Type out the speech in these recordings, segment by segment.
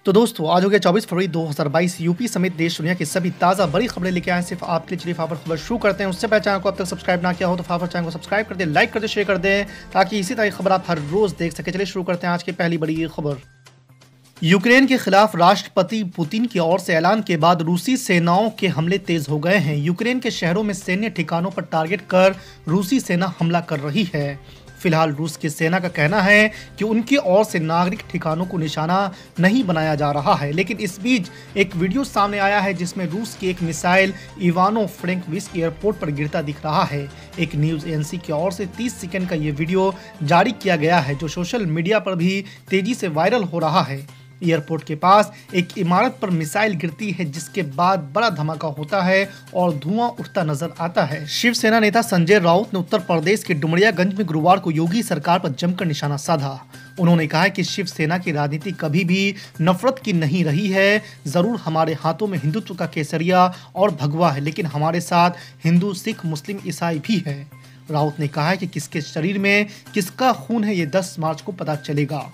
तो दोस्तों आज हो गया 24 फरवरी 2022। यूपी समेत देश दुनिया की सभी ताज़ा बड़ी खबरें लेके आए सिर्फ आपके लिए। चलिए फटाफट खबर शुरू करते हैं। उससे पहले चैनल को अब तक सब्सक्राइब ना किया हो तो फटाफट चैनल को सब्सक्राइब कर दें, लाइक कर दें, शेयर कर दें ताकि इसी तरह की खबर आप हर रोज देख सके। चलिए शुरू करते हैं आज की पहली बड़ी खबर। यूक्रेन के खिलाफ राष्ट्रपति पुतिन की ओर से ऐलान के बाद रूसी सेनाओं के हमले तेज हो गए हैं। यूक्रेन के शहरों में सैन्य ठिकानों पर टारगेट कर रूसी सेना हमला कर रही है। फिलहाल रूस की सेना का कहना है कि उनकी ओर से नागरिक ठिकानों को निशाना नहीं बनाया जा रहा है, लेकिन इस बीच एक वीडियो सामने आया है जिसमें रूस की एक मिसाइल इवानो फ्रैंकोविच एयरपोर्ट पर गिरता दिख रहा है। एक न्यूज एजेंसी की ओर से 30 सेकंड का ये वीडियो जारी किया गया है जो सोशल मीडिया पर भी तेजी से वायरल हो रहा है। एयरपोर्ट के पास एक इमारत पर मिसाइल गिरती है जिसके बाद बड़ा धमाका होता है और धुआं उठता नजर आता है। शिवसेना नेता संजय राउत ने उत्तर प्रदेश के डुमरियागंज में गुरुवार को योगी सरकार पर जमकर निशाना साधा। उन्होंने कहा कि शिवसेना की राजनीति कभी भी नफरत की नहीं रही है। जरूर हमारे हाथों में हिंदुत्व का केसरिया और भगवा है, लेकिन हमारे साथ हिंदू, सिख, मुस्लिम, ईसाई भी है। राउत ने कहा कि किसके शरीर में किसका खून है ये 10 मार्च को पता चलेगा।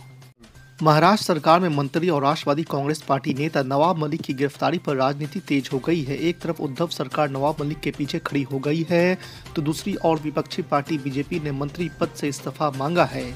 महाराष्ट्र सरकार में मंत्री और राष्ट्रवादी कांग्रेस पार्टी नेता नवाब मलिक की गिरफ्तारी पर राजनीति तेज हो गई है। एक तरफ उद्धव सरकार नवाब मलिक के पीछे खड़ी हो गई है तो दूसरी ओर विपक्षी पार्टी बीजेपी ने मंत्री पद से इस्तीफा मांगा है।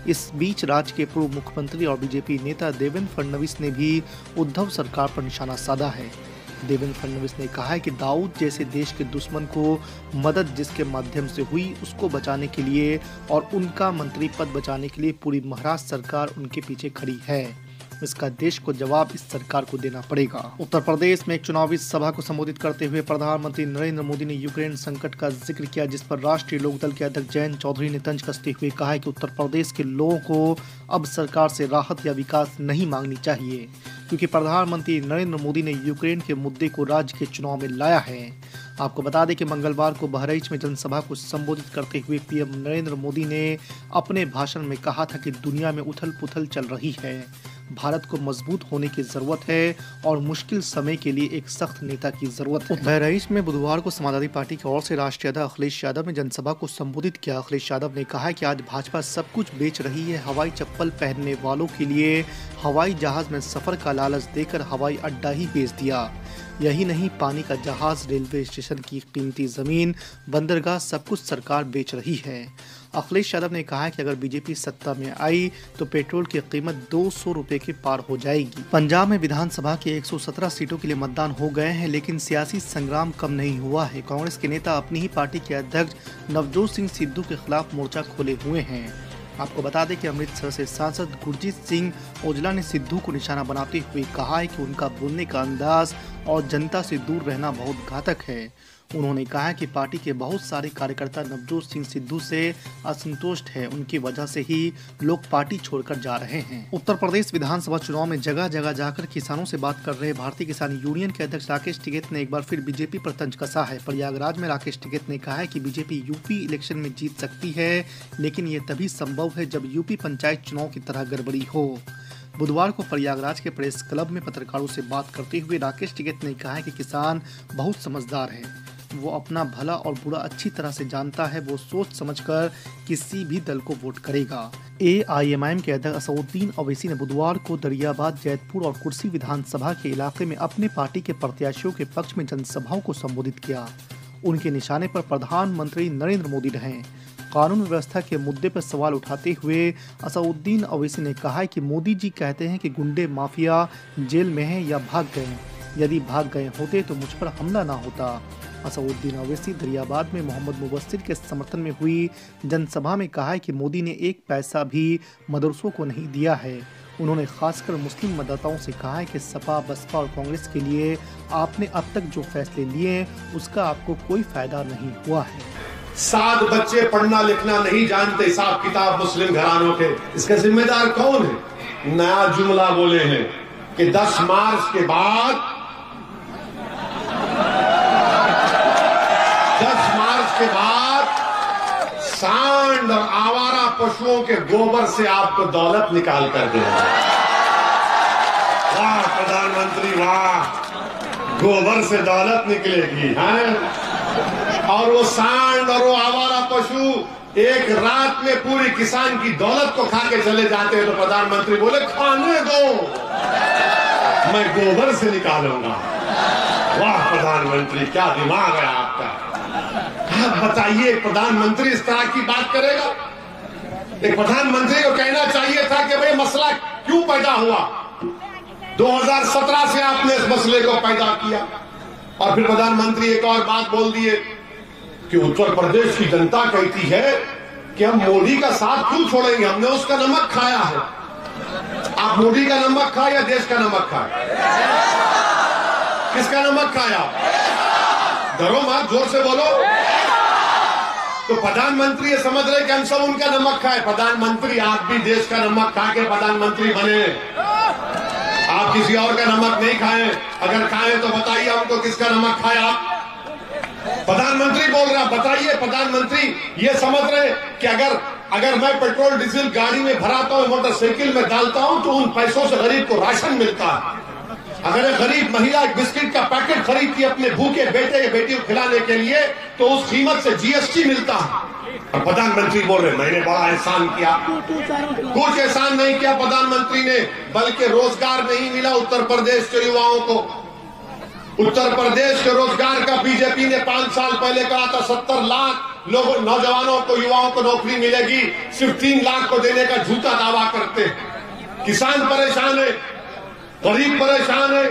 इस बीच राज्य के पूर्व मुख्यमंत्री और बीजेपी नेता देवेंद्र फडणवीस ने भी उद्धव सरकार पर निशाना साधा है। देवेंद्र फडणवीस ने कहा है कि दाऊद जैसे देश के दुश्मन को मदद जिसके माध्यम से हुई उसको बचाने के लिए और उनका मंत्री पद बचाने के लिए पूरी महाराष्ट्र सरकार उनके पीछे खड़ी है। इसका देश को जवाब इस सरकार को देना पड़ेगा। उत्तर प्रदेश में एक चुनावी सभा को संबोधित करते हुए प्रधानमंत्री नरेंद्र मोदी ने यूक्रेन संकट का जिक्र किया, जिस पर राष्ट्रीय लोकदल के अध्यक्ष जयंत चौधरी ने तंज कसते हुए कहा है कि उत्तर प्रदेश के लोगों को अब सरकार से राहत या विकास नहीं मांगनी चाहिए, क्योंकि प्रधानमंत्री नरेंद्र मोदी ने यूक्रेन के मुद्दे को राज्य के चुनाव में लाया है। आपको बता दें कि मंगलवार को बहराइच में जनसभा को संबोधित करते हुए पीएम नरेंद्र मोदी ने अपने भाषण में कहा था कि दुनिया में उथल पुथल चल रही है, भारत को मजबूत होने की जरूरत है और मुश्किल समय के लिए एक सख्त नेता की जरूरत है। बहराइच में बुधवार को समाजवादी पार्टी की ओर से राष्ट्रीय अध्यक्ष अखिलेश यादव ने जनसभा को संबोधित किया। अखिलेश यादव ने कहा कि आज भाजपा सब कुछ बेच रही है। हवाई चप्पल पहनने वालों के लिए हवाई जहाज में सफर का लालच देकर हवाई अड्डा ही बेच दिया। यही नहीं, पानी का जहाज, रेलवे स्टेशन की कीमती जमीन, बंदरगाह सब कुछ सरकार बेच रही है। अखिलेश यादव ने कहा कि अगर बीजेपी सत्ता में आई तो पेट्रोल की कीमत 200 रुपए के पार हो जाएगी। पंजाब में विधानसभा के 117 सीटों के लिए मतदान हो गए हैं, लेकिन सियासी संग्राम कम नहीं हुआ है। कांग्रेस के नेता अपनी ही पार्टी के अध्यक्ष नवजोत सिंह सिद्धू के खिलाफ मोर्चा खोले हुए हैं। आपको बता दें कि अमृतसर से सांसद गुरजीत सिंह औजला ने सिद्धू को निशाना बनाते हुए कहा है कि उनका बोलने का अंदाज और जनता से दूर रहना बहुत घातक है। उन्होंने कहा कि पार्टी के बहुत सारे कार्यकर्ता नवजोत सिंह सिद्धू से असंतुष्ट है, उनकी वजह से ही लोग पार्टी छोड़कर जा रहे हैं। उत्तर प्रदेश विधानसभा चुनाव में जगह जगह जाकर किसानों से बात कर रहे भारतीय किसान यूनियन के अध्यक्ष राकेश टिकैत ने एक बार फिर बीजेपी पर तंज कसा है। प्रयागराज में राकेश टिकैत ने कहा है कि बीजेपी यूपी इलेक्शन में जीत सकती है, लेकिन ये तभी संभव है जब यूपी पंचायत चुनाव की तरह गड़बड़ी हो। बुधवार को प्रयागराज के प्रेस क्लब में पत्रकारों से बात करते हुए राकेश टिकैत ने कहा है कि किसान बहुत समझदार है, वो अपना भला और बुरा अच्छी तरह से जानता है, वो सोच समझकर किसी भी दल को वोट करेगा। AIMIM के अध्यक्ष असदुद्दीन ओवैसी ने बुधवार को दरियाबाद, जैतपुर और कुर्सी विधानसभा के इलाके में अपने पार्टी के प्रत्याशियों के पक्ष में जनसभाओं को संबोधित किया। उनके निशाने पर प्रधानमंत्री नरेंद्र मोदी रहे। कानून व्यवस्था के मुद्दे पर सवाल उठाते हुए असदुद्दीन ओवैसी ने कहा कि मोदी जी कहते हैं कि गुंडे माफिया जेल में हैं या भाग गए। यदि भाग गए होते तो मुझ पर हमला ना होता। असदुद्दीन ओवैसी दरियाबाद में मोहम्मद मुबस्सिर के समर्थन में हुई जनसभा में कहा कि मोदी ने एक पैसा भी मदरसों को नहीं दिया है। उन्होंने खासकर मुस्लिम मतदाताओं से कहा है कि सपा, बसपा और कांग्रेस के लिए आपने अब तक जो फैसले लिए उसका आपको कोई फायदा नहीं हुआ है। 7 बच्चे पढ़ना लिखना नहीं जानते, हिसाब किताब मुस्लिम घरानों के, इसका जिम्मेदार कौन है? नया जुमला बोले हैं कि 10 मार्च के बाद 10 मार्च के बाद सांड और आवारा पशुओं के गोबर से आपको दौलत निकाल कर देंगे। वाह प्रधानमंत्री वाह, गोबर से दौलत निकलेगी है। और वो सांड और वो आवारा पशु एक रात में पूरी किसान की दौलत को खा के चले जाते हैं तो प्रधानमंत्री बोले खाने दो। मैं गोबर से निकालूंगा। वाह प्रधानमंत्री, क्या दिमाग है आपका। आप बताइए, प्रधानमंत्री इस तरह की बात करेगा? एक प्रधानमंत्री को कहना चाहिए था कि भाई मसला क्यों पैदा हुआ, 2017 से आपने इस मसले को पैदा किया। और फिर प्रधानमंत्री एक और बात बोल दिए कि उत्तर प्रदेश की जनता कहती है कि हम मोदी का साथ क्यों छोड़ेंगे, हमने उसका नमक खाया है। आप मोदी का नमक खाए या देश का नमक खाए? किसका नमक खाया? डरो मत, जोर से बोलो। तो प्रधानमंत्री ये समझ रहे कि हम सब उनका नमक खाए। प्रधानमंत्री, आप भी देश का नमक खा के प्रधानमंत्री बने, आप किसी और का नमक नहीं खाएं। अगर खाएं तो बताइए हमको किसका नमक खाए आप? प्रधानमंत्री बोल रहा, बताइए प्रधानमंत्री ये समझ रहे कि अगर मैं पेट्रोल डीजल गाड़ी में भराता हूं, मोटरसाइकिल में डालता हूं, तो उन पैसों से गरीब को राशन मिलता है। अगर एक गरीब महिला एक बिस्किट का पैकेट खरीदती है अपने भूखे बेटे या बेटी को खिलाने के लिए, तो उस कीमत से जीएसटी मिलता है। और प्रधानमंत्री बोल रहे मैंने बड़ा एहसान किया। कुछ एहसान नहीं किया प्रधानमंत्री ने, बल्कि रोजगार नहीं मिला उत्तर प्रदेश के युवाओं को। उत्तर प्रदेश के रोजगार का बीजेपी ने 5 साल पहले कहा था 70 लाख लोगों, नौजवानों को, युवाओं को नौकरी मिलेगी, सिर्फ 3 लाख को देने का झूठा दावा करते। किसान परेशान है, गरीब परेशान है।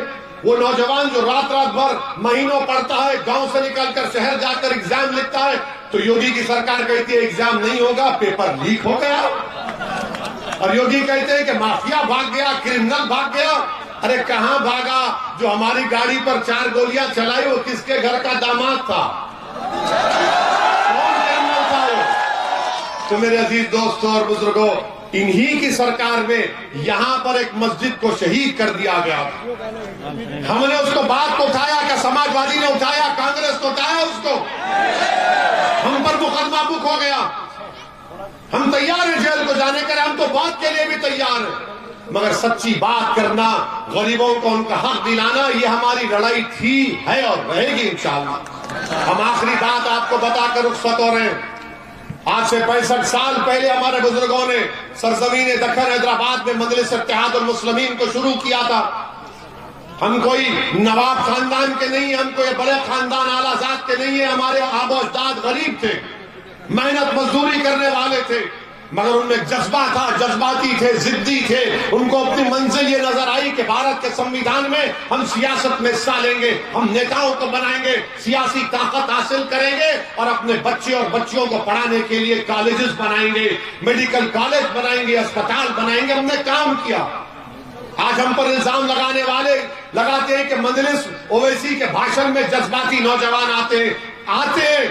वो नौजवान जो रात भर महीनों पढ़ता है, गांव से निकलकर शहर जाकर एग्जाम लिखता है, तो योगी की सरकार कहती है एग्जाम नहीं होगा, पेपर लीक हो गया। और योगी कहते हैं कि माफिया भाग गया, क्रिमिनल भाग गया। अरे कहां भागा? जो हमारी गाड़ी पर 4 गोलियां चलाई वो किसके घर का दामाद था? कौन क्रिमिनल था वो? तो मेरे अजीज दोस्तों और बुजुर्गों, इन्हीं की सरकार में यहां पर एक मस्जिद को शहीद कर दिया गया। हमने उसको बात को उठाया, क्या समाजवादी ने उठाया, कांग्रेस ने उठाया उसको? हम पर मुकदमा बुक हो गया। हम तैयार हैं जेल को जाने के लिए, हम तो बात के लिए भी तैयार हैं, मगर सच्ची बात करना, गरीबों को उनका हक दिलाना, ये हमारी लड़ाई थी, है और रहेगी इंशाअल्लाह। हम आखिरी बात आपको बताकर रुखसत हो रहे हैं। आज से 65 साल पहले हमारे बुजुर्गों ने सरजमीन दक्कन हैदराबाद में मजलिस इत्तेहादुल मुस्लिमीन को शुरू किया था। हम कोई नवाब खानदान के नहीं है, हम कोई बड़े खानदान आला जात के नहीं है। हमारे आबो अजदाद गरीब थे, मेहनत मजदूरी करने वाले थे, मगर उनमें जज्बा था, जज्बाती थे, जिद्दी थे। उनको अपनी मंजिल ये नजर आई कि भारत के संविधान में हम सियासत में हिस्सा लेंगे, हम नेताओं को बनाएंगे, सियासी ताकत हासिल करेंगे और अपने बच्चे और बच्चियों को पढ़ाने के लिए कॉलेजेस बनाएंगे, मेडिकल कॉलेज बनाएंगे, अस्पताल बनाएंगे। हमने काम किया। आज हम पर इल्जाम लगाने वाले लगाते हैं कि मजलिस ओवैसी के भाषण में जज्बाती नौजवान आते हैं।